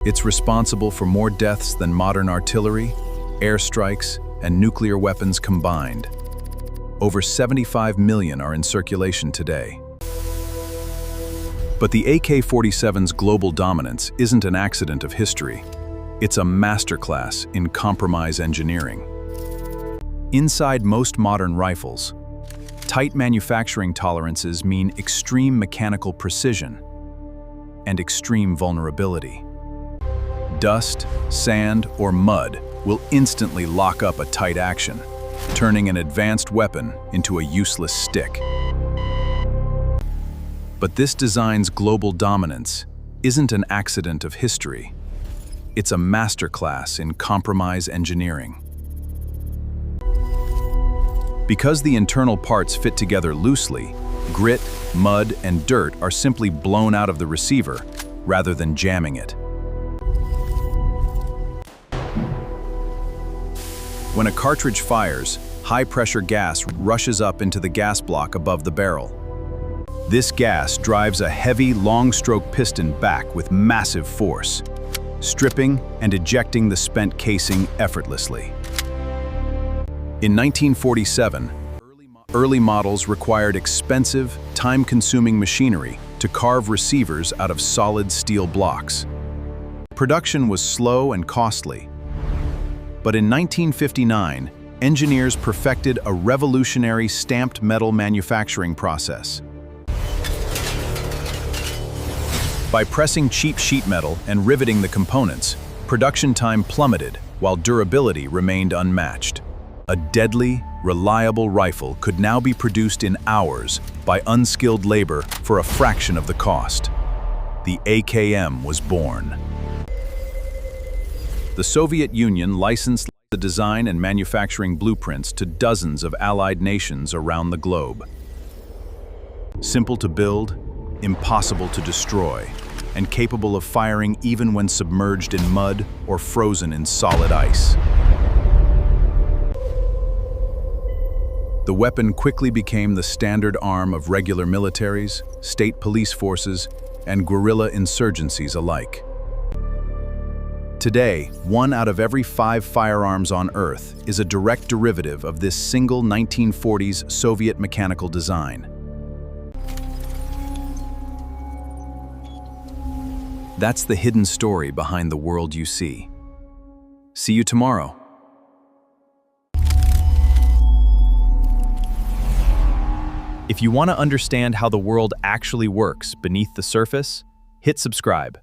It's responsible for more deaths than modern artillery, airstrikes, and nuclear weapons combined. Over 75 million are in circulation today. But the AK-47's global dominance isn't an accident of history. It's a masterclass in compromise engineering. Inside most modern rifles, tight manufacturing tolerances mean extreme mechanical precision and extreme vulnerability. Dust, sand, or mud will instantly lock up a tight action, turning an advanced weapon into a useless stick. But this design's global dominance isn't an accident of history. It's a masterclass in compromise engineering. Because the internal parts fit together loosely, grit, mud, and dirt are simply blown out of the receiver rather than jamming it. When a cartridge fires, high-pressure gas rushes up into the gas block above the barrel. This gas drives a heavy, long-stroke piston back with massive force, stripping and ejecting the spent casing effortlessly. In 1947, early models required expensive, time-consuming machinery to carve receivers out of solid steel blocks. Production was slow and costly. But in 1959, engineers perfected a revolutionary stamped metal manufacturing process. By pressing cheap sheet metal and riveting the components, production time plummeted while durability remained unmatched. A deadly, reliable rifle could now be produced in hours by unskilled labor for a fraction of the cost. The AKM was born. The Soviet Union licensed the design and manufacturing blueprints to dozens of allied nations around the globe. Simple to build, impossible to destroy, and capable of firing even when submerged in mud or frozen in solid ice. The weapon quickly became the standard arm of regular militaries, state police forces, and guerrilla insurgencies alike. Today, 1 out of every 5 firearms on Earth is a direct derivative of this single 1940s Soviet mechanical design. That's the hidden story behind the world you see. See you tomorrow. If you want to understand how the world actually works beneath the surface, hit subscribe.